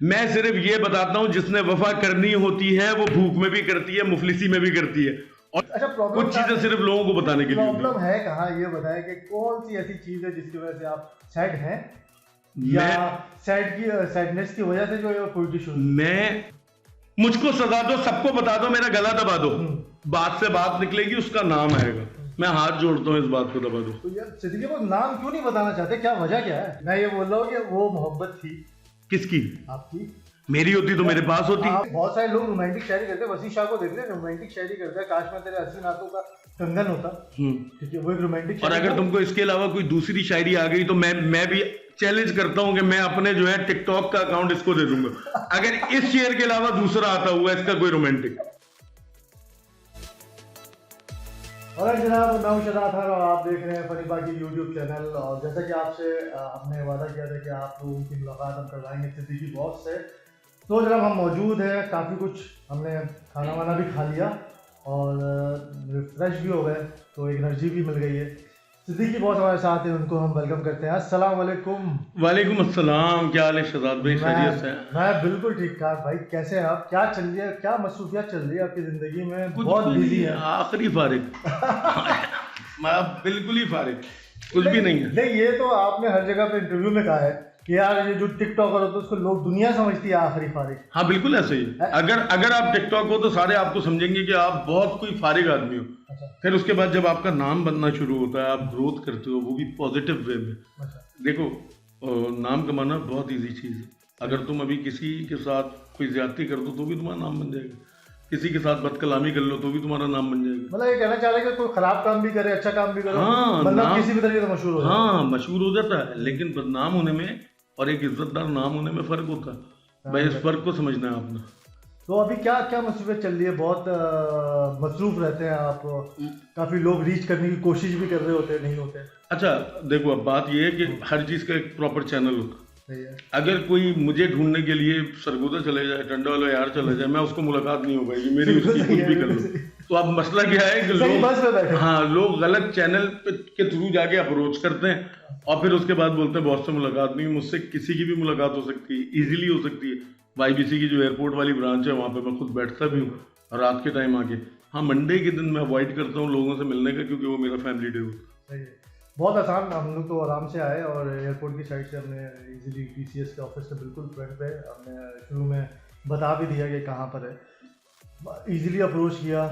मैं सिर्फ ये बताता हूँ जिसने वफा करनी होती है वो भूख में भी करती है, मुफलिसी में भी करती है। और अच्छा, प्रॉब्लम कुछ चीजें सिर्फ लोगों को बताने के लिए होती प्रॉब्लम है कहाँ, ये बताएं कि कौन सी ऐसी चीज है जिसकी वजह से आप सैड हैं, या सैडनेस की वजह से जो है पोइट्री शुरू। मुझको सजा दो, सबको बता दो, मेरा गला दबा दो, बात से बात निकलेगी, उसका नाम आएगा। मैं हाथ जोड़ता हूँ, इस बात को दबा दो। तो यार सिद्दीकी को नाम क्यों नहीं बताना चाहते, क्या वजह क्या है? मैं ये बोल रहा हूँ कि वो मोहब्बत थी किसकी? आपकी। मेरी होती तो मेरे पास होती। बहुत सारे लोग रोमांटिक शायरी करते हैं, वसी शाह को देख ले, रोमांटिक शायरी करता है, काश मैं तेरे हसीन हाथों का कंगन होता। ठीक है, वो एक रोमांटिक। और अगर तुमको इसके अलावा कोई दूसरी शायरी आ गई तो मैं भी चैलेंज करता हूं कि मैं अपने जो है टिकटॉक का अकाउंट इसको दे दूंगा, अगर इस शेर के अलावा दूसरा आता हुआ इसका कोई रोमांटिक। और जनाब, मैं हूं शहजाद खान और आप देख रहे हैं फनी बाकी यूट्यूब चैनल। और जैसा कि आपसे हमने वादा किया था कि आप लोगों की मुलाकात हम करवाएंगे सिद्दीकी बॉस से, तो जनाब हम मौजूद हैं। काफ़ी कुछ हमने खाना वाना भी खा लिया और रिफ्रेश भी हो गए, तो एक एनर्जी भी मिल गई है। सिद्दीकी बॉस हमारे साथ हैं, उनको हम वेलकम करते हैं। अस्सलाम वालेकुम। वालेकुम अस्सलाम, क्या हाल है शहजाद भाई? खैरियत से? मैं बिल्कुल ठीक ठाक भाई, कैसे हैं आप? क्या चल रही है, क्या मसरूफियत चल रही है आपकी जिंदगी में? बहुत बिजी है। आखिरी फारिग। मैं बिल्कुल ही फारिग, कुछ भी नहीं है। नहीं, ये तो आपने हर जगह पे इंटरव्यू में कहा है कि यार ये जो टिकटॉकर होता है उसको लोग दुनिया समझती है आखिरी फारिग। हाँ बिल्कुल ऐसे ही। अगर आप टिकटॉक हो तो सारे आपको समझेंगे कि आप बहुत कोई फारिग आदमी हो। अच्छा। फिर उसके बाद जब आपका नाम बनना शुरू होता है, आप ग्रोथ करते हो, वो भी पॉजिटिव वे में। अच्छा। देखो, नाम कमाना बहुत इजी चीज़ है। अगर तुम अभी किसी के साथ कोई ज्यादती कर दो तो भी तुम्हारा नाम बन जाएगा, किसी के साथ बदकलामी कर लो तो भी तुम्हारा नाम बन जाएगा। मतलब ये कहना चाह रहे हैं कि कोई खराब काम भी करे, अच्छा काम भी करे, हाँ, मतलब किसी भी तरीके से मशहूर हो जाए। हाँ, मशहूर हो जाता है, लेकिन बदनाम होने में और एक इज्जतदार नाम होने में फर्क होता है भाई। इस फर्क को समझना है आपने। तो अभी क्या क्या मसरूफियत चल रही है? बहुत मसरूफ रहते हैं आप, काफी लोग रीच करने की कोशिश भी कर रहे होते हैं, नहीं होते? अच्छा देखो, अब बात यह है कि हर चीज का एक प्रॉपर चैनल होता है। अगर कोई मुझे ढूंढने के लिए सरगोदा चले जाए, टंडा वाला यार चले जाए, मैं उसको मुलाकात नहीं हो पाएगी मेरी, उसकी कुछ भी कर लो। तो अब मसला क्या है कि लोग गलत चैनल के थ्रू जाके अप्रोच करते हैं और फिर उसके बाद बोलते हैं बॉस से मुलाकात नहीं। मुझसे किसी की भी मुलाकात हो सकती है, इजीली हो सकती है। YBC की जो एयरपोर्ट वाली ब्रांच है वहाँ पे मैं खुद बैठता भी हूँ रात के टाइम आके। हाँ, मंडे के दिन मैं अवॉइड करता हूँ लोगों से मिलने का, क्योंकि वो मेरा फैमिली डे होता है। बहुत आसान, हम लोग तो आराम से आए और एयरपोर्ट की साइड से हमने इजीली TCS के ऑफिस से बिल्कुल फ्रंट पे हमने शुरू में बता भी दिया कि कहाँ पर है। इजीली अप्रोच किया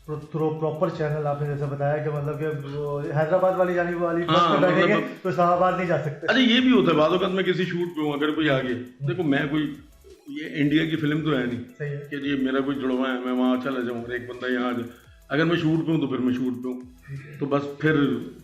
थ्रू प्रॉपर चैनल। आपने जैसे बताया कि मतलब कि हैदराबाद वाली जाने वाली बस में बैठेंगे तो इस्लामाबाद नहीं जा सकते। अच्छा, ये भी होता है बाद वक्त मैं किसी शूट पे हूँ, अगर कोई आ गया, देखो मैं कोई ये इंडिया की फिल्म तो है नहीं। सही है कि ये मेरा कोई जुड़वा है मैं वहाँ चला जाऊँ और एक बंदा यहाँ आ जाए। अगर मैं शूट पे हूँ तो फिर मैं शूट पे हूँ, तो बस फिर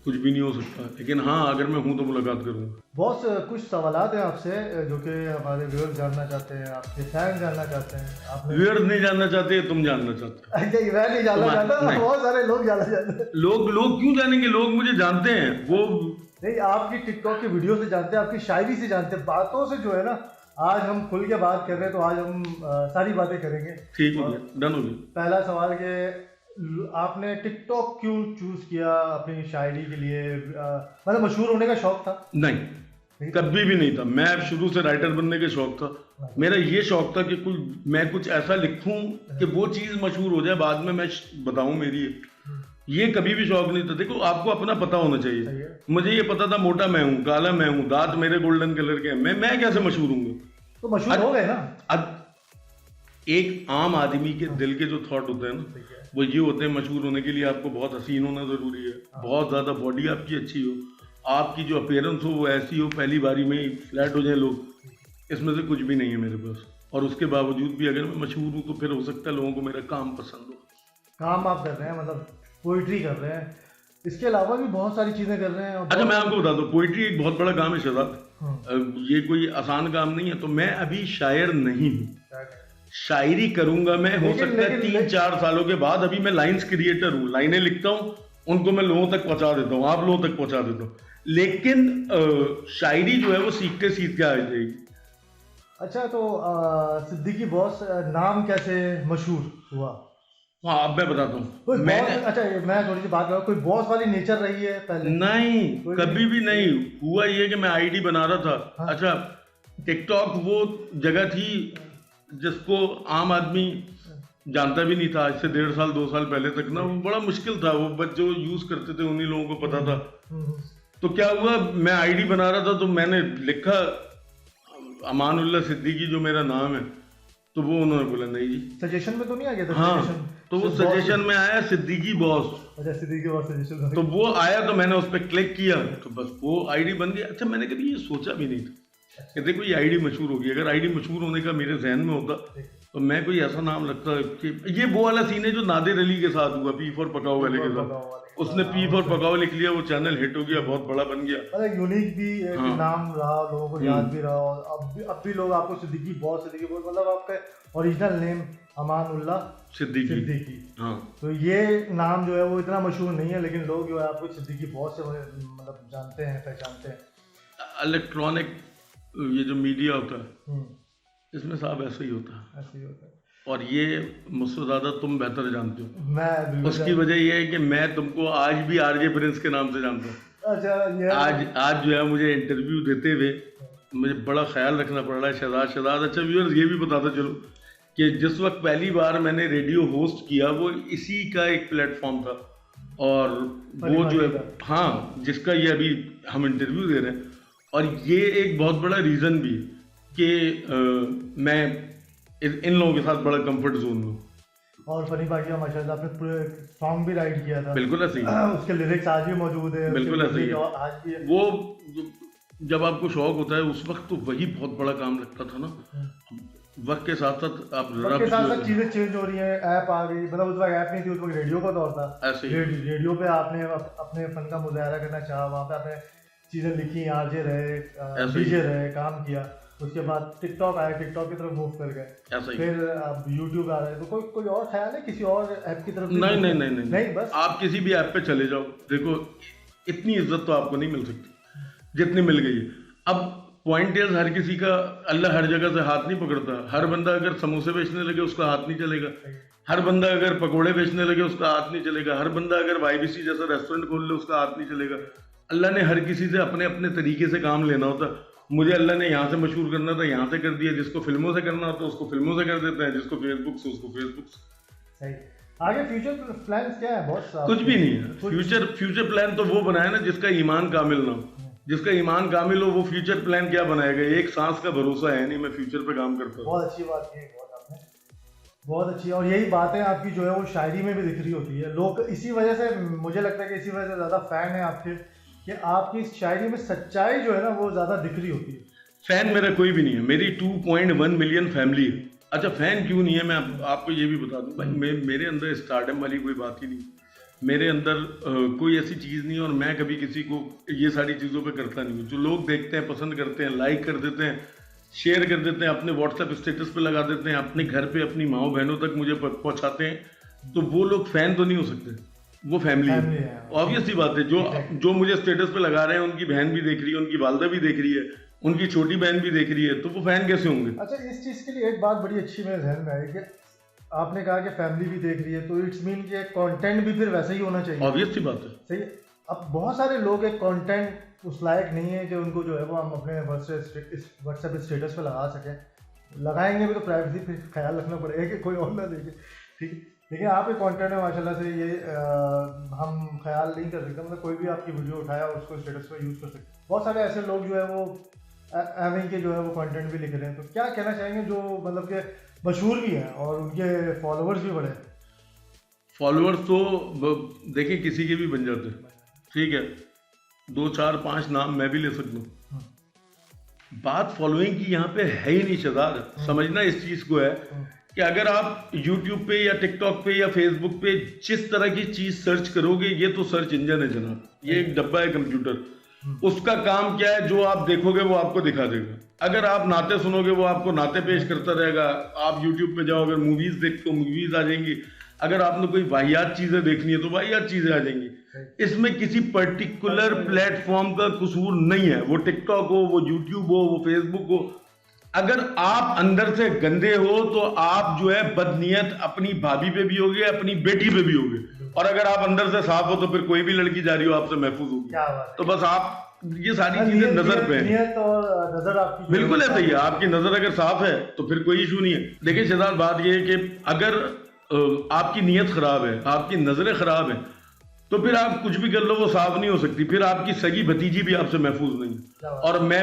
कुछ भी नहीं हो सकता। लेकिन हाँ, अगर मैं हूँ तो मुलाकात करूँगा। बहुत कुछ सवालात हैं आपसे जो कि हमारे व्यूअर्स जानना चाहते हैं, आपके फैन जानना चाहते हैं। आप व्यूअर्स नहीं जानना चाहते, तुम जानना चाहते हो। अच्छा, मैं नहीं जानना चाहता, बहुत सारे लोग जानना चाहते हैं। लोग क्यों जानेंगे? लोग मुझे जानते हैं, वो नहीं, आपकी टिकटॉक की वीडियो से जानते हैं, आपकी शायरी से जानते हैं, बातों से जो है ना। आज हम खुल के बात कर रहे हैं तो आज हम सारी बातें करेंगे। ठीक हो गया, डन हो गया। पहला सवाल कि आपने टिकटॉक क्यों चूज किया अपनी शायरी के लिए? मतलब मशहूर होने का शौक था? नहीं, कभी भी नहीं था। मैं शुरू से राइटर बनने का शौक था। मेरा ये शौक था कि मैं कुछ ऐसा लिखूं कि वो चीज मशहूर हो जाए, बाद में मैं बताऊं मेरी। ये कभी भी शौक नहीं था। देखो, आपको अपना पता होना चाहिए। मुझे ये पता था मोटा मैं हूँ, काला मैं हूँ, दांत मेरे गोल्डन कलर के हैं, मैं कैसे मशहूर हूँ? तो मशहूर हो गए ना। अब एक आम आदमी के दिल के जो थॉट होते हैं ना, वो ये होते हैं मशहूर होने के लिए आपको बहुत हसीन होना जरूरी है, बहुत ज्यादा बॉडी आपकी अच्छी हो, आपकी जो अपीयरेंस हो वो ऐसी हो, पहली बारी में ही फ्लैट हो जाए लोग। इसमें से कुछ भी नहीं है मेरे पास। और उसके बावजूद भी अगर मैं मशहूर हूँ तो फिर हो सकता है लोगों को मेरा काम पसंद हो। काम आप कर रहे हैं, मतलब पोइट्री कर रहे हैं, इसके अलावा भी बहुत सारी चीजें कर रहे हैं। अच्छा, मैं आपको बता दूं, पोइट्री एक बहुत बड़ा काम है शहजाद। ये कोई आसान काम नहीं है। तो मैं अभी शायर नहीं हूँ, शायरी करूंगा मैं, हो सकता है 3-4 सालों के बाद। अभी मैं लाइंस क्रिएटर हूँ, लाइनें लिखता हूँ, उनको मैं लोगों तक पहुंचा देता हूँ, आप लोगों तक पहुंचा देता हूँ। लेकिन शायरी जो है वो सीखते सीखते आ जाएगी। अच्छा, तो सिद्दीकी बॉस नाम कैसे मशहूर हुआ? हाँ, अब मैं बताता हूँ। अच्छा, मैं थोड़ी सी बात करूँ, कोई बॉस वाली नेचर रही है पहले? नहीं, कभी भी नहीं हुआ। ये कि मैं आईडी बना रहा था। हाँ। अच्छा, टिकटॉक वो जगह थी जिसको आम आदमी जानता भी नहीं था। आज से 1.5 साल 2 साल पहले तक ना वो बड़ा मुश्किल था, वो बच्चे जो यूज करते थे उन्हीं लोगों को पता था। तो क्या हुआ, मैं आईडी बना रहा था तो मैंने लिखा अमानुल्लाह सिद्दीकी जो मेरा नाम है, तो वो उन्होंने बोला नहीं जी। सजेशन में तो नहीं आ गया था? हाँ, तो वो सजेशन में आया सिद्दीकी बॉस। अच्छा, सिद्दीकी बॉस सजेशन। तो वो आया तो मैंने उस पर क्लिक किया तो बस वो आईडी बन गई। अच्छा, मैंने कभी ये सोचा भी नहीं था कि देखो ये आईडी मशहूर होगी। अगर आईडी मशहूर होने का मेरे जहन में होता तो मैं कोई ऐसा नाम रखता कि ये वो वाला सीन है जो नादिर अली के साथ हुआ, पी फॉर पकाओ वाले के साथ। उसने पी फॉर पकाओ लिख लिया, वो चैनल हिट हो गया, बहुत बड़ा बन गया। यूनिक भी एक नाम रहा, लोगों को याद भी रहा। और अब भी लोग आपको सिद्दीकी बॉस मतलब आपका ओरिजिनल नेम अमानुल्लाह सिद्दीकी। हाँ, तो ये नाम जो है वो इतना मशहूर नहीं है, लेकिन लोग जो है आपको सिद्दीकी बॉस से मतलब जानते हैं, पहचानते हैं। इलेक्ट्रॉनिक ये जो मीडिया होता है इसमें साहब ऐसा ही होता है। और ये मुझसे ज्यादा तुम बेहतर जानते हो। मैं उसकी वजह ये है कि मैं तुमको आज भी आरजे प्रिंस के नाम से जानता हूँ। अच्छा, आज जो है मुझे इंटरव्यू देते हुए मुझे बड़ा ख्याल रखना पड़ रहा है। शहजाद अच्छा व्यूअर्स ये भी बताता चलो कि जिस वक्त पहली बार मैंने रेडियो होस्ट किया वो इसी का एक प्लेटफॉर्म था, और वो जो है हाँ जिसका ये अभी हम इंटरव्यू दे रहे हैं। और ये एक बहुत बड़ा रीज़न भी है कि मैं इन लोगों के साथ बड़ा कंफर्ट जोन में। और फनी पाटिया माशाल्लाह आपने पूरे सॉन्ग भी राइट किया था। बिल्कुल ऐसे ही उसके लिरिक्स आज भी मौजूद है। बिल्कुल ऐसे ही आज भी वो जब आपको शौक होता है उस वक्त तो वही बहुत बड़ा काम लगता था ना। वक्त के साथ साथ आप चीजें चेंज हो रही हैं, ऐप आ गई। मतलब उस वक्त ऐप नहीं थी, उस वक्त रेडियो का दौर था। ऐसे रेडियो पे आपने अपने फन का मुजाहरा करना चाहा, वहाँ पे आपने चीजें लिखी, आरजे रहे, डीजे रहे, काम किया। उसके बाद टिकटॉक आया, टिकटॉक की तरफ मूव कर गए, फिर अब यूट्यूब आ रहा है। तो कोई और ख्याल है किसी और ऐप की तरफ? नहीं, बस आप किसी भी ऐप पे चले जाओ, देखो इतनी इज्जत तो आपको नहीं मिल सकती जितनी मिल गई है। अब पॉइंट इज हर किसी का अल्लाह हर जगह से हाथ नहीं पकड़ता। हर बंदा अगर समोसे बेचने लगे उसका हाथ नहीं चलेगा, हर बंदा अगर पकोड़े बेचने लगे उसका हाथ नहीं चलेगा, हर बंदा अगर YBC जैसा रेस्टोरेंट खोल ले उसका हाथ नहीं चलेगा। अल्लाह ने हर किसी से अपने अपने तरीके से काम लेना होता। मुझे अल्लाह ने यहाँ से मशहूर करना था, यहाँ से कर दिया। जिसको फिल्मों से करना होता है उसको फिल्मों से कर देते हैं, जिसको फेसबुक से उसको फेसबुक से। सही। आगे फ्यूचर प्लान्स क्या है बॉस? कुछ भी नहीं है। फ्यूचर प्लान तो वो बनाया ना जिसका ईमान कामिल ना हो। जिसका ईमान कामिल हो वो फ्यूचर प्लान क्या बनाएगा? एक सांस का भरोसा है नहीं। मैं फ्यूचर पे काम करता हूँ। बहुत अच्छी बात की आपने, बहुत अच्छी। और यही बातें आपकी जो है वो शायरी में भी दिख रही होती है। लोग इसी वजह से, मुझे लगता है कि इसी वजह से ज्यादा फैन है आपके, कि आपकी शायरी में सच्चाई जो है ना वो ज्यादा दिख रही होती है। फैन मेरा कोई भी नहीं है, मेरी 2.1 मिलियन फैमिली है। अच्छा, फैन क्यों नहीं है मैं आपको ये भी बता दूं भाई। मेरे अंदर स्टारडम वाली कोई बात ही नहीं, मेरे अंदर कोई ऐसी चीज़ नहीं है। और मैं कभी किसी को ये सारी चीज़ों पे करता नहीं हूँ। जो लोग देखते हैं, पसंद करते हैं, लाइक कर देते हैं, शेयर कर देते हैं, अपने व्हाट्सएप स्टेटस पे लगा देते हैं, अपने घर पे अपनी माओ बहनों तक मुझे पहुँचाते हैं, तो वो लोग फैन तो नहीं हो सकते, वो फैमिली है। ऑब्वियस सी बात है। जो मुझे स्टेटस पे लगा रहे हैं उनकी बहन भी देख रही है, उनकी वालदा भी देख रही है, उनकी छोटी बहन भी देख रही है, तो वो फैन कैसे होंगे? अच्छा, इस चीज़ के लिए एक बात बड़ी अच्छी मेरे जहन में आई कि आपने कहा कि फैमिली भी देख रही है, तो इट्स मीन कि कंटेंट भी फिर वैसा ही होना चाहिए। ऑब्वियस सी बात है। सही है। अब बहुत सारे लोग एक कंटेंट उस लायक नहीं है कि उनको जो है वो हम अपने व्हाट्सएप स्टेटस पे लगा सकें। लगाएंगे भी तो प्राइवेसी फिर ख्याल रखना पड़ेगा कि कोई और ना देखे। ठीक है, लेकिन आप एक कंटेंट है माशाल्लाह से, ये हम ख्याल नहीं कर सकते। मतलब कोई भी आपकी वीडियो उठाया और उसको स्टेटस पे यूज़ कर सकते। बहुत सारे ऐसे लोग जो है वो एवं के जो है वो कंटेंट भी लिख रहे हैं। तो क्या कहना चाहेंगे जो मतलब के मशहूर भी हैं और उनके फॉलोअर्स भी बड़े? फॉलोअर्स तो देखिए किसी के भी बन जाते हैं, ठीक है। 2 4 5 नाम मैं भी ले सकता हूँ। बात फॉलोइंग की यहाँ पे है ही नहीं शहजाद। समझना इस चीज़ को है कि अगर आप YouTube पे या टिकटॉक पे या फेसबुक पे जिस तरह की चीज़ सर्च करोगे, ये तो सर्च इंजन है जनाब, ये एक डब्बा है कंप्यूटर। उसका काम क्या है? जो आप देखोगे वो आपको दिखा देगा। अगर आप नाते सुनोगे वो आपको नाते पेश करता रहेगा। आप YouTube पे जाओ, अगर मूवीज देखो मूवीज आ जाएंगी। अगर आपने कोई वाहियात चीजें देखनी है तो वाहियात चीजें आ जाएंगी। इसमें किसी पर्टिकुलर प्लेटफॉर्म का कसूर नहीं है, वो टिकटॉक हो, वो यूट्यूब हो, वो फेसबुक हो। अगर आप अंदर से गंदे हो तो आप जो है बदनीयत अपनी भाभी पे भी होगे, अपनी बेटी पे भी होगे। और अगर आप अंदर से साफ हो तो फिर कोई भी लड़की जा रही हो आपसे महफूज होगी। तो बस आप ये सारी चीजें नजर पे है। नियत और नजर आपकी बिल्कुल ऐसा ही है, आपकी नजर अगर साफ है तो फिर कोई इशू नहीं है। देखिए शहजाद, बात ये है कि अगर आपकी नीयत खराब है, आपकी नजरें खराब है, तो फिर आप कुछ भी कर लो वो साफ नहीं हो सकती, फिर आपकी सगी भतीजी भी आपसे महफूज नहीं। और मैं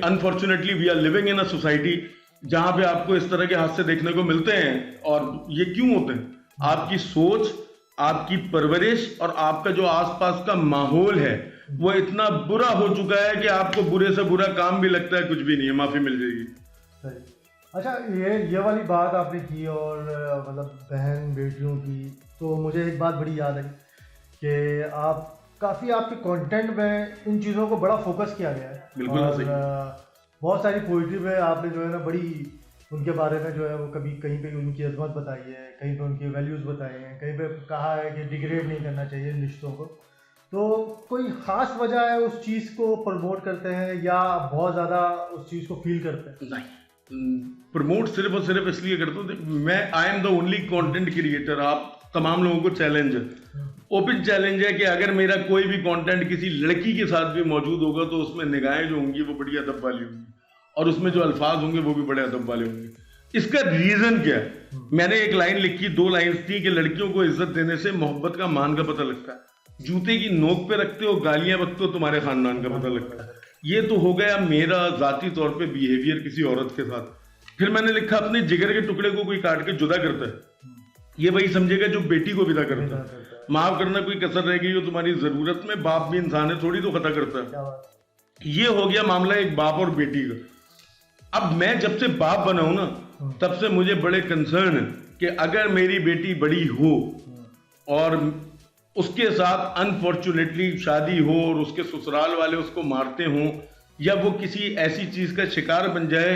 unfortunately we are living in a society जहां पे आपको इस तरह के हादसे देखने को मिलते हैं। और ये क्यों होते हैं? आपकी सोच, आपकी परवरिश और आपका जो आसपास का माहौल है वो इतना बुरा हो चुका है कि आपको बुरे से बुरा काम भी लगता है, कुछ भी नहीं है, माफी मिल जाएगी। अच्छा, ये वाली बात आपने की और मतलब बहन बेटियों की, तो मुझे एक बात बड़ी याद आई कि आप काफ़ी आपके कंटेंट में इन चीज़ों को बड़ा फोकस किया गया है। बिल्कुल और सही। बहुत सारी पोइट्री में आपने जो है ना बड़ी उनके बारे में जो है वो कभी कहीं पे उनकी अजमत बताई है, कहीं पे उनकी वैल्यूज़ बताई हैं, कहीं पे कहा है कि डिग्रेड नहीं करना चाहिए रिश्तों को। तो कोई ख़ास वजह है उस चीज़ को प्रमोट करते हैं या बहुत ज़्यादा उस चीज़ को फील करते हैं? नहीं, प्रमोट सिर्फ और सिर्फ इसलिए करता हूँ, मैं I am the only content creator. आप तमाम लोगों को चैलेंज है, ओपन चैलेंज है कि अगर मेरा कोई भी कंटेंट किसी लड़की के साथ भी मौजूद होगा तो उसमें निगाहें जो होंगी वो बड़ी अदब वाली होंगी और उसमें जो अल्फाज होंगे वो भी बड़े अदब वाले होंगे। इसका रीजन क्या है? मैंने एक लाइन लिखी, 2 लाइन्स थी कि लड़कियों को इज्जत देने से मोहब्बत का मान का पता लगता है। जूते की नोक पे रखते हो, गालियां बकते हो, तुम्हारे खानदान का पता लगता है। ये तो हो गया मेरा जाती तौर पे बिहेवियर किसी औरत के साथ। फिर मैंने लिखा, अपने जिगर के टुकड़े को कोई काट के जुदा करता है, ये वही समझेगा जो बेटी को विदा करता है। माफ करना, कोई कसर रह गई हो तुम्हारी जरूरत में, बाप भी इंसान है, थोड़ी तो खता करता है। ये हो गया मामला एक बाप और बेटी का। अब मैं जब से बाप बना हूं ना, तब से मुझे बड़े कंसर्न है कि अगर मेरी बेटी बड़ी हो और उसके साथ अनफॉर्चुनेटली शादी हो और उसके ससुराल वाले उसको मारते हों या वो किसी ऐसी चीज का शिकार बन जाए,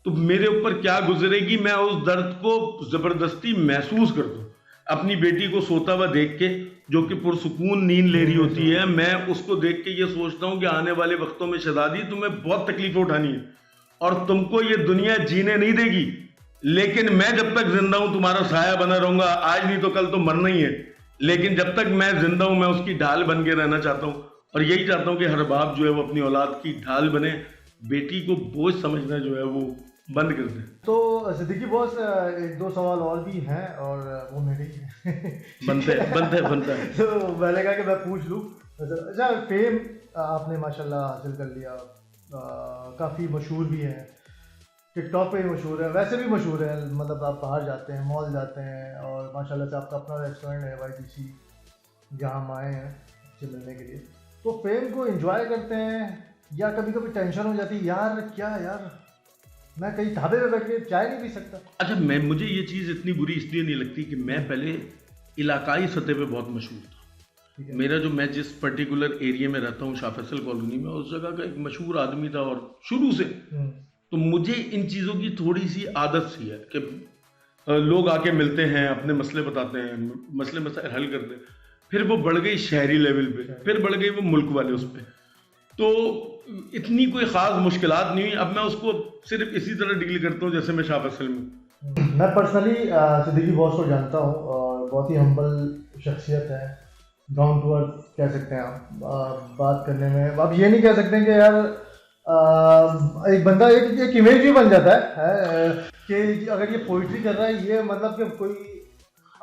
तो मेरे ऊपर क्या गुजरेगी। मैं उस दर्द को जबरदस्ती महसूस करता हूँ। अपनी बेटी को सोता हुआ देख के, जो कि पुरसुकून नींद ले रही होती है, मैं उसको देख के ये सोचता हूँ कि आने वाले वक्तों में शहजादी तुम्हें बहुत तकलीफें उठानी है और तुमको ये दुनिया जीने नहीं देगी, लेकिन मैं जब तक जिंदा हूं तुम्हारा साया बना रहूंगा। आज नहीं तो कल तो मरना ही है, लेकिन जब तक मैं जिंदा हूं मैं उसकी ढाल बन के रहना चाहता हूं। और यही चाहता हूं कि हर बाप जो है वो अपनी औलाद की ढाल बने, बेटी को बोझ समझना जो है वो बंद कर दे। तो सिद्दीकी बॉस, 1-2 सवाल और भी हैं और वो मेरे ही बनता है। तो मैंने कहा कि मैं पूछ लूँ। अच्छा, फेम आपने माशाल्लाह हासिल कर लिया, काफ़ी मशहूर भी हैं, टिकटॉक पे ही मशहूर है, वैसे भी मशहूर है, मतलब आप बाहर जाते हैं, मॉल जाते हैं और माशाल्लाह से आपका अपना रेस्टोरेंट है YTC, जहाँ हम आए हैं आपसे मिलने के लिए। तो फेम को एंजॉय करते हैं या कभी कभी टेंशन हो जाती है, यार मैं कहीं ढाबे पे बैठ के चाय नहीं पी सकता? अच्छा, मुझे ये चीज़ इतनी बुरी इसलिए नहीं लगती कि मैं पहले इलाकाई सतह पे बहुत मशहूर था। मेरा जो, मैं जिस पर्टिकुलर एरिया में रहता हूँ, शाह फैसल कॉलोनी में, उस जगह का एक मशहूर आदमी था और शुरू से। तो मुझे इन चीज़ों की थोड़ी सी आदत सी है कि लोग आके मिलते हैं, अपने मसले बताते हैं, मसले मसाइल हल करते हैं। फिर वो बढ़ गई शहरी लेवल पे, फिर बढ़ गई वो मुल्क वाले उस पर। तो इतनी कोई ख़ास मुश्किलात नहीं हुई। अब मैं उसको सिर्फ इसी तरह डील करता हूँ जैसे मैं शाह फैसल में। मैं पर्सनली सिद्दीकी बॉस को जानता हूँ और बहुत ही हम्बल शख्सियत है, डाउन टू अर्थ कह सकते हैं आप बात करने में। अब ये नहीं कह सकते कि यार एक बंदा एक इमेज भी बन जाता है कि अगर ये पोइट्री कर रहा है, ये मतलब कि कोई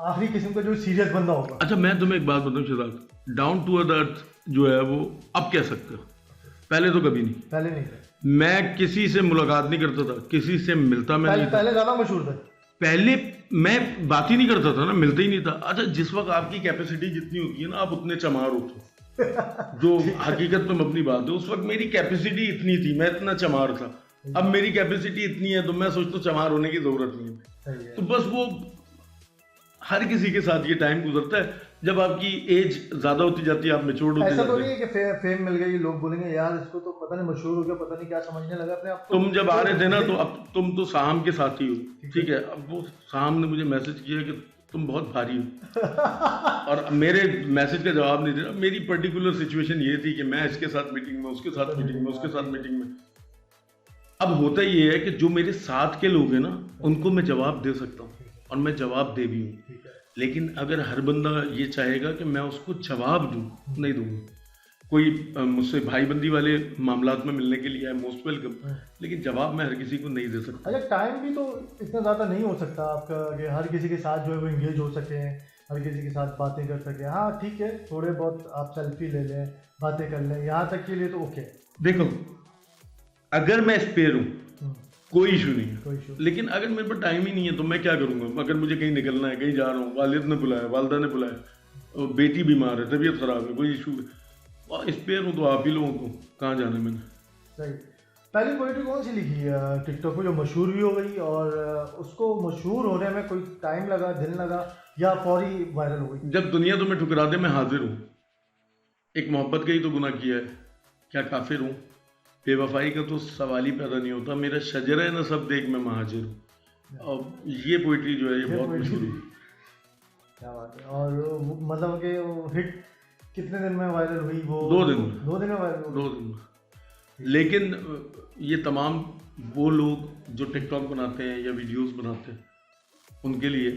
आखिरी किस्म का जो सीरियस बंदा होगा। अच्छा, मैं तुम्हें एक बात बताऊं शहजाद, डाउन टू अर्थ जो है वो अब कह सकते हो, पहले तो कभी नहीं। पहले नहीं, मैं किसी से मुलाकात नहीं करता था, किसी से मिलता मैं नहीं था। पहले ज्यादा मशहूर था, पहले मैं बात ही नहीं करता था ना, मिलता ही नहीं था। अच्छा, जिस वक्त आपकी कैपेसिटी जितनी होती है ना, आप उतने चमार होते हो। जो हकीकत में अपनी बात है, उस वक्त मेरी कैपेसिटी इतनी थी, मैं इतना चमार था। अब मेरी कैपेसिटी इतनी है तो मैं सोचता हूँ चमार होने की जरूरत नहीं है। तो बस वो हर किसी के साथ ये टाइम गुजरता है, जब आपकी एज ज्यादा होती जाती है, आप मैच्योर होते ऐसा तो नहीं है कि फेम मिल गई, लोग बोलेंगे यार इसको तो पता नहीं मशहूर हो गया, पता नहीं क्या समझने लगा अपने आप को। तुम जब आ रहे थे ना, तो अब तुम तो साहम के साथ ही हो, ठीक है। अब वो साहम ने मुझे मैसेज किया कि तुम बहुत भारी हो और मेरे मैसेज का जवाब नहीं देना। मेरी पर्टिकुलर सिचुएशन ये थी कि मैं इसके साथ मीटिंग में, उसके साथ मीटिंग में, उसके साथ मीटिंग में। अब होता ये है कि जो मेरे साथ के लोग हैं ना, उनको मैं जवाब दे सकता हूँ और मैं जवाब दे भी हूँ। लेकिन अगर हर बंदा ये चाहेगा कि मैं उसको जवाब दूँ, नहीं दूंगा। कोई मुझसे भाईबंदी वाले मामलात में मिलने के लिए है, मोस्ट वेलकम, लेकिन जवाब मैं हर किसी को नहीं दे सकता। अच्छा, टाइम भी तो इतना ज़्यादा नहीं हो सकता आपका कि हर किसी के साथ जो है वो इंगेज हो सके, हर किसी के साथ बातें कर सके। हाँ ठीक है, थोड़े बहुत आप सेल्फी ले लें, बातें कर लें, यहाँ तक के लिए तो ओके। देखो, अगर मैं स्पेयर हूँ कोई इशू नहीं है, लेकिन अगर मेरे पास टाइम ही नहीं है तो मैं क्या करूँगा? अगर मुझे कहीं निकलना है, कहीं जा रहा हूँ, वालिद ने बुलाया, वालदा ने बुलाया, बेटी बीमार है, तबीयत खराब है, कोई इशू है, स्पेयर हूँ तो आप ही लोगों को कहाँ जाना है मैंने। सही। पहली पोइट्री कौन सी लिखी टिकटॉक पे जो मशहूर भी हो गई, और उसको मशहूर होने में कोई टाइम लगा, दिन लगा, या फौरी वायरल हो गई? जब दुनिया तुम्हें ठुकरा दे मैं हाजिर हूँ। एक मोहब्बत का ही तो गुनाह किया है, क्या काफिर हूँ? बेवफाई का तो सवाल ही पैदा नहीं होता, मेरा शजरा है ना सब देख मैं महाजिर हूँ। और ये पोइट्री जो है ये बहुत मशहूर है। क्या बात है। और मतलब कि वो हिट कितने दिन में वायरल हुई? वो 2 दिन में। 2 दिन में वायरल हुई? 2 दिन में। लेकिन ये तमाम वो लोग जो टिकटॉक बनाते हैं या वीडियोस बनाते हैं उनके लिए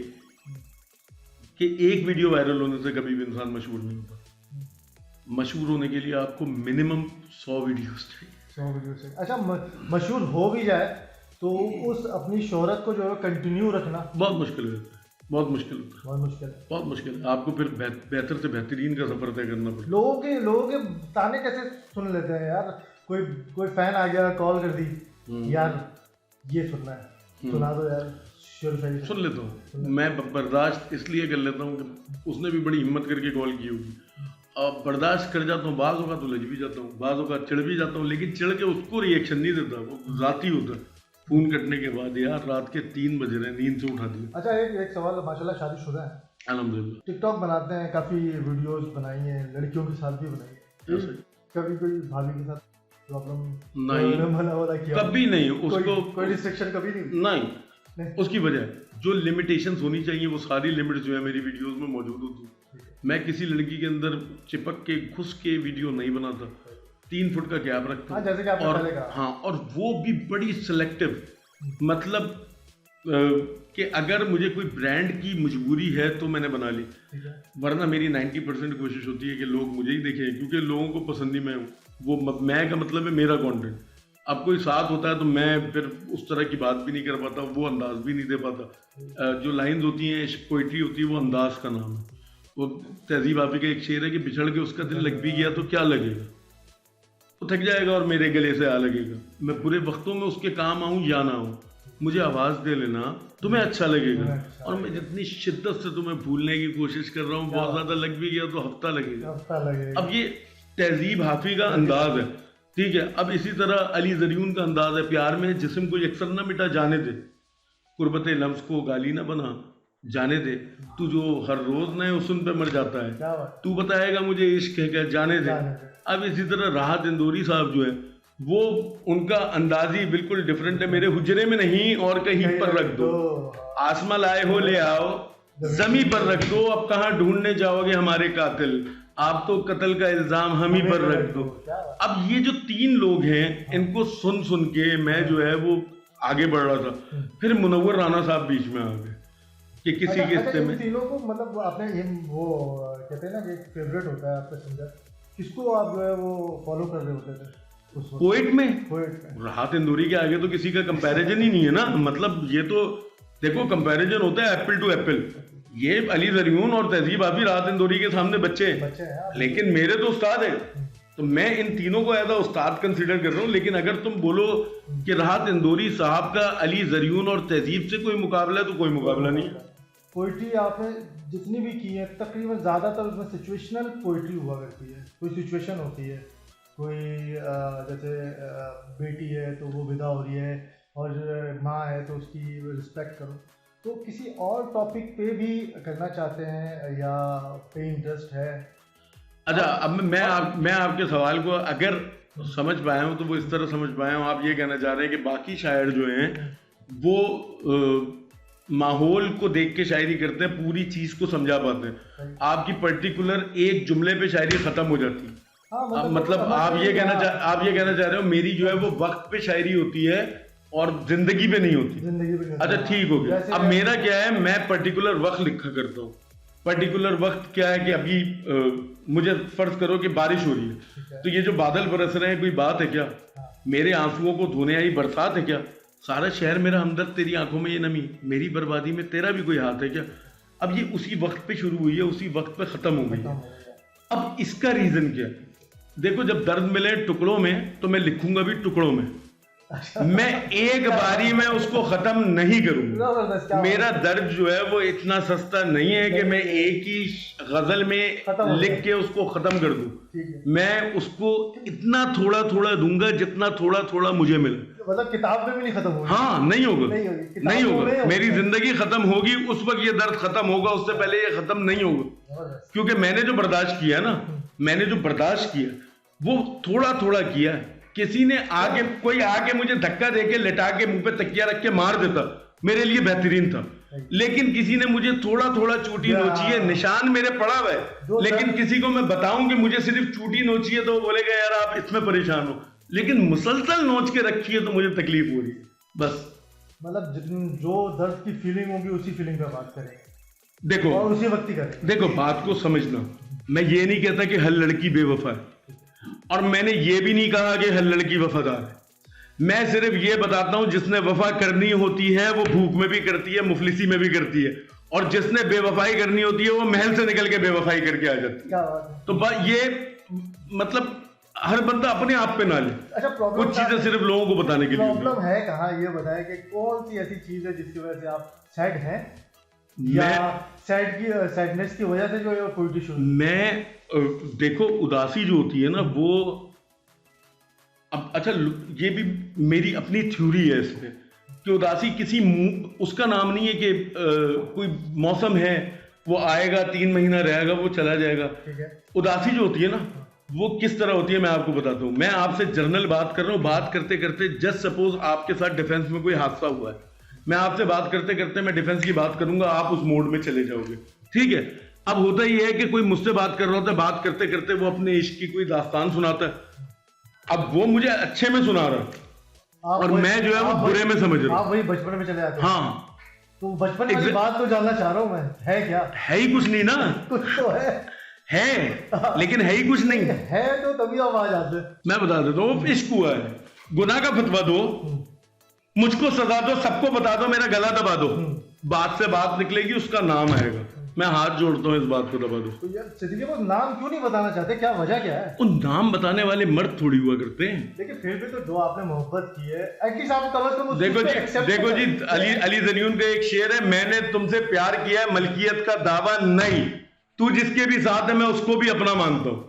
कि एक वीडियो वायरल होने से कभी भी इंसान मशहूर नहीं होता। मशहूर होने के लिए आपको मिनिमम 100 वीडियोस चाहिए। 100 वीडियो से। अच्छा, मशहूर हो भी जाए तो उस अपनी शोहरत को जो है कंटिन्यू रखना बहुत मुश्किल है, बहुत मुश्किल होता है, बहुत मुश्किल है। आपको फिर बेहतर से बेहतरीन का सफर तय करना पड़ेगा। लोगों के ताने कैसे सुन लेते हैं यार? कोई फैन आ गया, कॉल कर दी, यार ये सुनना है, सुना दो यार, सुन लेता हूँ मैं। बर्दाश्त इसलिए कर लेता हूँ कि उसने भी बड़ी हिम्मत करके कॉल की होगी। अब बर्दाश्त कर जाता हूँ, बाज़ होगा तो लज भी जाता हूँ, बाज़ होगा चिढ़ भी जाता हूँ, लेकिन चिढ़ के उसको रिएक्शन नहीं देता, वो ज़ाती होता है। फोन कटने के बाद यार रात के 3 बज रहे हैं, नींद से उठा दिया। अच्छा, एक सवाल, माशाल्लाह शादीशुदा है? अल्हम्दुलिल्लाह। टिकटॉक बनाते हैं, काफ़ी वीडियोस बनाई हैं, लड़कियों के साथ भी बनाई है, कभी कोई भाभी के साथ प्रॉब्लम नहीं? कभी नहीं। उसको कोई रिस्ट्रिक्शन कभी नहीं? उसकी वजह जो लिमिटेशंस होनी चाहिए वो सारी लिमिट्स जो है मेरी वीडियोस में मौजूद होती है। मैं किसी लड़की के अंदर चिपक के घुस के वीडियो नहीं बनाता, 3 फुट का गैप रखता हूँ। जैसे कि आपने पहले कहा। हाँ, और वो भी बड़ी सिलेक्टिव, मतलब कि अगर मुझे कोई ब्रांड की मजबूरी है तो मैंने बना ली, वरना मेरी 90% कोशिश होती है कि लोग मुझे ही देखें, क्योंकि लोगों को पसंद ही मैं हूँ। वो मैं का मतलब है मेरा कंटेंट। अब कोई साथ होता है तो मैं फिर उस तरह की बात भी नहीं कर पाता, वो अंदाज भी नहीं दे पाता। जो लाइंस होती हैं, पोइट्री होती है, वो अंदाज का नाम है। वो तहजीब आपी का एक शेर है कि बिछड़ के उसका दिल लग भी गया तो क्या लगेगा, वो थक जाएगा और मेरे गले से आ लगेगा। मैं बुरे वक्तों में उसके काम आऊँ या ना आऊँ, मुझे आवाज़ दे लेना, तुम्हें अच्छा लगेगा। और मैं जितनी शिद्दत से तुम्हें भूलने की कोशिश कर रहा हूँ, बहुत ज़्यादा लग भी गया तो हफ्ता लगेगा। अब ये तहजीब हाफी का अंदाज है, ठीक है। अब इसी तरह अली ज़रियून का अंदाज है, प्यार में जिस्म को यकसर न मिटा जाने दे, कुर्बत लफ्ज़ को गाली ना बना जाने दे, तू जो हर रोज नए हुस्न पे मर जाता है, तू बताएगा मुझे इश्क है क्या, जाने दे। अब इसी तरह राहत इंदौरी साहब जो है वो उनका अंदाजी बिल्कुल डिफरेंट है। मेरे हुजरे में नहीं और कहीं पर रख दो, आसमां लाए हो ले आओ, जमी पर रख दो, अब कहाँ ढूंढने जाओगे हमारे कातिल, आप तो कत्ल का इल्जाम हम ही पर रख दो। अब ये जो 3 लोग हैं, इनको सुन के मैं जो है वो आगे बढ़ रहा था, फिर मुनव्वर राना साहब बीच में आ गए कि किसी के हिस्से में। तीनों को मतलब आपने वो कहते हैं ना कि फेवरेट होता है आपका सिंगर, किसको आप जो है वो फॉलो कर रहे होते थे उस वक्त? पोएट में राहत इंदौरी के आगे तो किसी का कंपैरिजन ही नहीं है ना। मतलब ये तो देखो कंपैरिजन होता है एप्पल टू एप्पल। ये अली ज़रियून और तहजीब आफी राहत इंदौरी के सामने बच्चे हैं, लेकिन मेरे तो उस्ताद हैं, तो मैं इन तीनों को एज अ उस्ताद कंसीडर कर रहा हूँ। लेकिन अगर तुम बोलो कि राहत इंदौरी साहब का अली ज़रियून और तहजीब से कोई मुकाबला है तो कोई मुकाबला नहीं है। पोइट्री आपने जितनी भी की है तकरीबन ज़्यादातर उसमें सिचुएशनल पोइट्री हुआ करती है। कोई सिचुएशन होती है, कोई जैसे बेटी है तो वो विदा हो रही है, और माँ है तो उसकी रिस्पेक्ट करो। तो किसी और टॉपिक पे भी करना चाहते हैं या पे इंटरेस्ट है? अच्छा, अब मैं आपके सवाल को अगर समझ पाया हूँ तो वो इस तरह समझ पाया हूँ, आप ये कहना चाह रहे हैं कि बाकी शायर जो हैं वो माहौल को देख के शायरी करते हैं, पूरी चीज को समझा पाते हैं। आपकी पर्टिकुलर एक जुमले पे शायरी खत्म हो जाती है। हाँ, मतलब आप ये कहना चाह रहे हो मेरी जो है वो वक्त पे शायरी होती है और जिंदगी पे नहीं होती। अच्छा ठीक हो गया। अब मेरा क्या है, मैं पर्टिकुलर वक्त लिखा करता हूँ, पर्टिकुलर वक्त क्या है कि अभी मुझे फर्ज करो कि बारिश हो रही है, तो ये जो बादल बरस रहे हैं कोई बात है क्या? मेरे आंसुओं को धोने आई बरसात है क्या? सारा शहर मेरा हमदर्द, तेरी आंखों में ये नमी, मेरी बर्बादी में तेरा भी कोई हाथ है क्या? अब ये उसी वक्त पे शुरू हुई है, उसी वक्त पे खत्म हो गई है। अब इसका रीजन क्या है? देखो, जब दर्द मिले टुकड़ों में तो मैं लिखूंगा भी टुकड़ों में। मैं एक बारी में उसको खत्म नहीं करूंगा। मेरा दर्द जो है वो इतना सस्ता नहीं है कि मैं एक ही गजल में लिख के उसको खत्म कर दूं। मैं उसको इतना थोड़ा थोड़ा दूंगा जितना थोड़ा थोड़ा मुझे मिले। मतलब किताब में भी नहीं खत्म होगा? हाँ, नहीं होगा, नहीं होगा। मेरी जिंदगी खत्म होगी उस वक्त ये दर्द खत्म होगा, उससे पहले ये खत्म नहीं होगा। क्योंकि मैंने जो बर्दाश्त किया ना, मैंने जो बर्दाश्त किया वो थोड़ा थोड़ा किया है। किसी ने आगे, कोई आके मुझे धक्का देके लिटा के मुंह पे तकिया रख के मार देता, मेरे लिए बेहतरीन था। लेकिन किसी ने मुझे थोड़ा थोड़ा चोटी नोची है, निशान मेरे पड़ा हुआ है। लेकिन किसी को मैं बताऊं कि मुझे सिर्फ चोटी नोची है तो वो बोलेगा यार आप इसमें परेशान हो। लेकिन मुसलसल नोच के रखी है तो मुझे तकलीफ हो रही है, बस। मतलब जो दर्द की फीलिंग होगी उसी फीलिंग पे बात करेंगे। देखो, और उसी वक्त ही करेंगे। देखो, बात को समझना। मैं ये नहीं कहता कि हर लड़की बेवफा है, और मैंने ये भी नहीं कहा कि हर लड़की वफादार है। मैं सिर्फ ये बताता हूं जिसने वफा करनी होती है वो भूख में भी करती है, मुफलिसी में भी करती है, और जिसने बेवफाई करनी होती है वो महल से निकल के बेवफाई करके आ जाती है। तो ये मतलब हर बंदा अपने आप पे ना ले। अच्छा, कुछ चीजें सिर्फ लोगों को बताने के लिए। प्रॉब्लम है कहाँ, ये बताएं कि कौन सी ऐसी चीज है जिसकी वजह से आप सैड हैं, या सैडनेस की वजह से जो है कोई इशू? मैं देखो, उदासी जो होती है ना वो, अब अच्छा ये भी मेरी अपनी थ्योरी है इसमें कि उदासी किसी उसका नाम नहीं है कि कोई मौसम है वो आएगा 3 महीना रहेगा वो चला जाएगा। ठीक है। उदासी जो होती है ना वो किस तरह होती है मैं आपको बताता हूँ। मैं आपसे जर्नल बात कर रहा हूँ, बात करते करते जस्ट सपोज आपके साथ डिफेंस में कोई हादसा हुआ है, मैं आपसे बात करते करते मैं डिफेंस की बात करूंगा, आप उस मोड में चले जाओगे। ठीक है। अब होता ही है कि कोई मुझसे बात कर रहा होता है, बात करते करते वो अपने इश्क की कोई दास्तान सुनाता है। अब वो मुझे अच्छे में सुना रहा है और मैं जो है वो बुरे में समझ रहा हूँ। आप वही बचपन में चले जाते हैं। हाँ, तो बचपन की बात तो जानना चाह रहा हूँ मैं, है क्या? है ही कुछ नहीं ना। कुछ तो है लेकिन है ही कुछ नहीं है, तो तभी आवाज आते। मैं बता देता हूँ, इश्क हुआ है, गुनाह का फतवा दो, मुझको सजा दो, सबको बता दो, मेरा गला दबा दो, बात से बात निकलेगी, उसका नाम आएगा। मैं हाथ जोड़ता हूँ, इस बात को दबा दो। तो यार सिद्दीकी वो नाम क्यों नहीं बताना चाहते, क्या वजह क्या है? उन नाम बताने वाले मर्द थोड़ी हुआ करते हैं। लेकिन फिर भी तो जो आपने मोहब्बत की है एटलीस्ट आप कम से कम देखो जी अली ज़रियुन का एक शेर है, मैंने तुमसे प्यार किया है मलकियत का दावा नहीं, तू जिसके भी साथ है मैं उसको भी अपना मानता हूँ,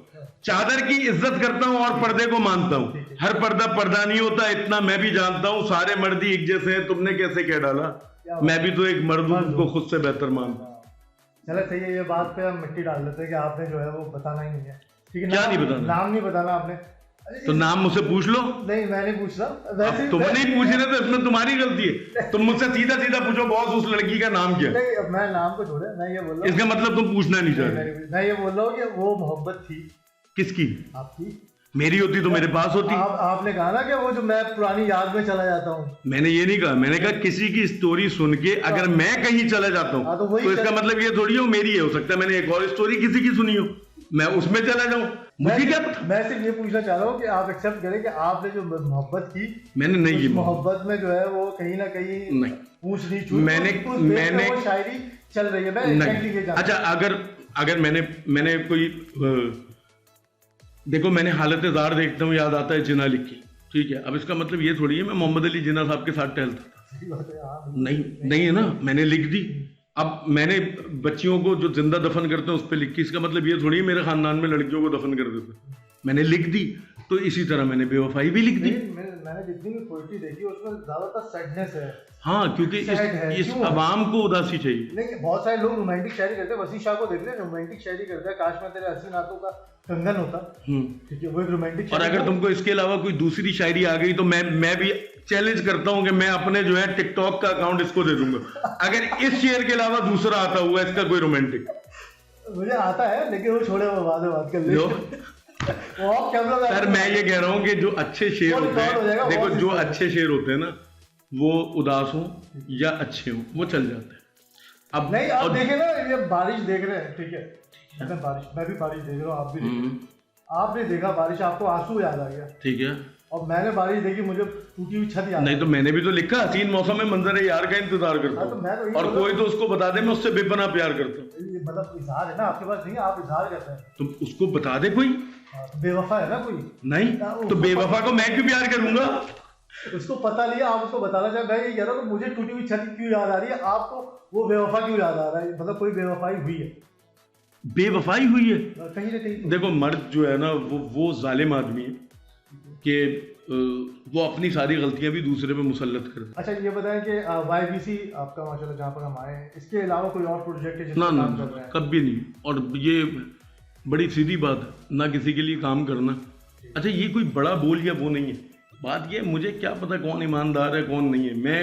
चादर की इज्जत करता हूँ और पर्दे को मानता हूँ, हर पर्दा पर्दा नहीं होता इतना मैं भी जानता हूँ, सारे मर्द ही एक जैसे हैं, तुमने कैसे कह डाला, मैं भी तो एक मर्द हूँ, तुमको खुद से बेहतर मानता हूँ। चलो सही है, ये बात पे हम मिट्टी डाल देते हैं कि आपने जो है वो बताना ही नहीं है। ठीक है, क्या नहीं बताना? नाम नहीं बताना आपने। तो नाम मुझसे पूछ लो। नहीं मैं नहीं पूछ रहा, वैसे तुम नहीं पूछ रहे तो इसमें तुम्हारी गलती है। तुम मुझसे सीधा सीधा पूछो बॉस उस लड़की का नाम क्या? नहीं, अब मैं नाम को छोड़े, मैं ये बोल रहा हूँ, इसका मतलब तुम पूछना नहीं चाह रहे। मैं ये बोल रहा हूँ कि वो मोहब्बत थी किसकी? आपकी। मेरी होती तो मेरे पास होती। आपने कहा ना कि वो जो मैं पुरानी याद में चला जाता हूँ। मैंने ये नहीं कहा, मैंने कहा किसी की स्टोरी सुन के अगर मैं कहीं चला जाता हूँ तो इसका मतलब ये थोड़ी हो मेरी है, हो सकता है मैंने एक और स्टोरी किसी की सुनी हो, मैं उसमें चला जाऊं, मुझे क्या पता। मैं सिर्फ ये पूछना चाह रहा हूँ कि आप एक्सेप्ट करें कि आपने जो मोहब्बत की, मैंने नहीं की मोहब्बत में जो है वो कहीं ना कहीं नहीं पूछ नीच, मैंने वो शायरी चल रही है। मैं अच्छा अगर मैंने कोई देखो, मैंने हालत ज़ार देखता हूँ याद आता है जिना लिखी, ठीक है। अब इसका मतलब ये थोड़ी है मैं मोहम्मद अली जिना साहब के साथ टहलता था, नहीं है ना, मैंने लिख दी। अब मैंने बच्चियों को जो जिंदा दफन करते हैं उस पर लिखी, इसका मतलब ये थोड़ी है मेरे खानदान में लड़कियों को दफन कर देते, मैंने लिख दी। तो इसी तरह मैंने बेवफाई भी लिख दी। मैंने जितनी भी पोएट्री देखी उसमें ज्यादातर सैडनेस है। हाँ, क्योंकि इस अवाम को उदासी चाहिए। नहीं, बहुत सारे लोग रोमांटिक शायरी करते हैं, वसी शाह को देख ले रोमांटिक शायरी करता है, काश में तेरे हसीन हाथों का कंगन होता। ठीक है, वो एक रोमांटिक। और अगर तुमको इसके अलावा कोई दूसरी शायरी आ गई तो मैं भी चैलेंज करता हूं कि मैं अपने जो है टिकटॉक का अकाउंट इसको दे दूंगा अगर इस शेर के अलावा दूसरा आता हुआ इसका कोई रोमांटिक। मुझे आता है लेकिन वो छोड़े, वो बात कर ले। सर मैं ये कह रहा हूँ कि जो अच्छे शेर होते हैं, देखो जो अच्छे शेर होते हैं ना वो उदास हो या अच्छे हो वो चल जाते हैं। अब नहीं आप देखे ना, ये बारिश देख रहे हैं, ठीक है, मैं भी बारिश देख रहा हूँ, आप भी देख रहे हैं। आपने देखा बारिश, आपको आंसू याद आ गया, ठीक है, और मैंने बारिश देखी, मुझे टूटी हुई छत याद। नहीं तो मैंने भी तो लिखा हसीन मौसम में मंजर यार का इंतजार करता हूँ, तो और कोई तो उसको बता दे मैं उससे बेपनाह प्यार करता हूँ। ये मतलब इजहार है ना आपके पास, नहीं आप इजहार करते हैं, तो उसको बता दे कोई। बेवफा है ना कोई? नहीं तो बेवफा को मैं क्यों प्यार करूंगा? उसको पता लिया, आप उसको बताना चाहे, मैं ये कह रहा हूँ मुझे टूटी हुई छत क्यों याद आ रही है, आपको वो बेवफा क्यों याद आ रहा है? मतलब कोई बेवफाई हुई है? बेवफाई हुई है कहीं ना कहीं। देखो मर्द जो है ना वो जालिम आदमी है कि वो अपनी सारी गलतियां भी दूसरे पे मुसल्लत कर। अच्छा ये बताएं कि YBC आपका माशाल्लाह जहाँ पर हम आए हैं, इसके अलावा कोई और प्रोजेक्ट है ना कभी नहीं, और ये बड़ी सीधी बात है ना किसी के लिए काम करना। अच्छा ये कोई बड़ा बोल या वो नहीं है, बात ये मुझे क्या पता कौन ईमानदार है कौन नहीं है। मैं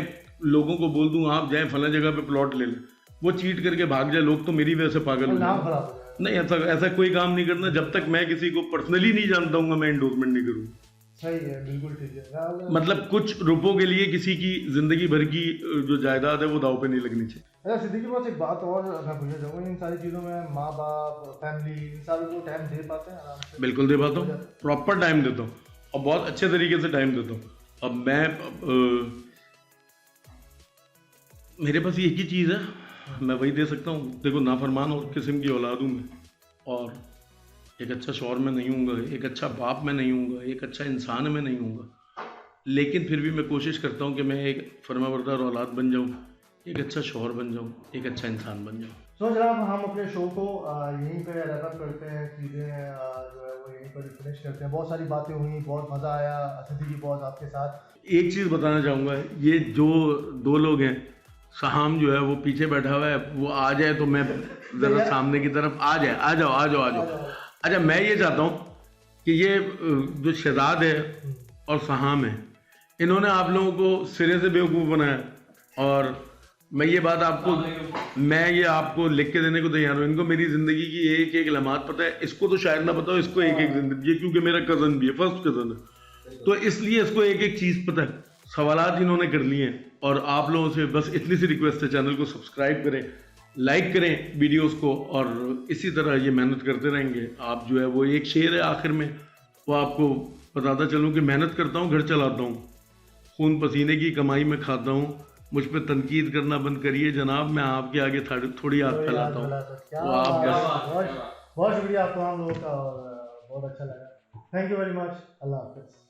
लोगों को बोल दूं आप जाए फला जगह पे प्लॉट ले लें, वो चीट करके भाग जाए, लोग तो मेरी वजह से पागल हो जाए। नहीं ऐसा कोई काम नहीं करना, जब तक मैं किसी को पर्सनली नहीं जानता हूँ मैं एंडोर्समेंट नहीं करूँगा। सही है, बिल्कुल ठीक है। मतलब कुछ रुपयों के लिए किसी की जिंदगी भर की जो जायदाद है वो दाव पे नहीं लगनी चाहिए। अच्छा सिद्दीकी बॉस एक बात और मैं पूछना चाहूँगा, इन सारी चीज़ों में माँ बाप फैमिली इन सारों को टाइम दे पाते हैं आराम से? बिल्कुल दे पाता हूँ, प्रॉपर टाइम देता हूँ और बहुत अच्छे तरीके से टाइम देता हूँ। अब मैं मेरे पास एक ही चीज़ है, मैं वही दे सकता हूँ। देखो नाफरमान और किस्म की औलाद हूँ मैं, और एक अच्छा शौहर मैं नहीं हूँगा, एक अच्छा बाप मैं नहीं हूँगा, एक अच्छा इंसान मैं नहीं हूँगा, लेकिन फिर भी मैं कोशिश करता हूँ कि मैं एक फरमाबरदार औलाद बन जाऊँ, एक अच्छा शौहर बन जाऊँ, एक अच्छा इंसान बन जाऊँ। तो जनाब हम अपने शो को यहीं पे रैप अप करते हैं, चीज़ें जो है वो यहीं पर फिनिश करते हैं। बहुत सारी बातें हुई, बहुत मज़ा आया सिद्दीकी बॉस आपके साथ। एक चीज़ बताना चाहूँगा, ये जो दो लोग हैं, सहाम जो है वो पीछे बैठा हुआ है, वो आ जाए तो मैं ज़रा सामने की तरफ आ जाए। आ जाओ। अच्छा मैं ये चाहता हूँ कि ये जो शहजाद है और सहाम है, इन्होंने आप लोगों को सिरे से बेवकूफ़ बनाया, और मैं ये बात आपको लिख के देने को तैयार हूँ। इनको मेरी ज़िंदगी की एक एक लम्हात पता है, इसको तो शायद ना पता हो, इसको एक एक जिंदगी, ये क्योंकि मेरा कज़न भी है, फर्स्ट कज़न है, तो इसलिए इसको एक एक चीज़ पता है। सवालात इन्होंने कर लिए हैं, और आप लोगों से बस इतनी सी रिक्वेस्ट है, चैनल को सब्सक्राइब करें, लाइक करें वीडियोस को, और इसी तरह ये मेहनत करते रहेंगे। आप जो है वो एक शेर है आखिर में, वो आपको बताता चलूँ कि मेहनत करता हूँ, घर चलाता हूँ, खून पसीने की कमाई में खाता हूँ, मुझ पर तनकीद करना बंद करिए जनाब, मैं आपके आगे थोड़ी हाथ फैलाता हूँ। तो आप बहुत शुक्रिया आपको हम लोगों का, और बहुत अच्छा लगा। Thank you very much. अल्लाह हाफ़िज़।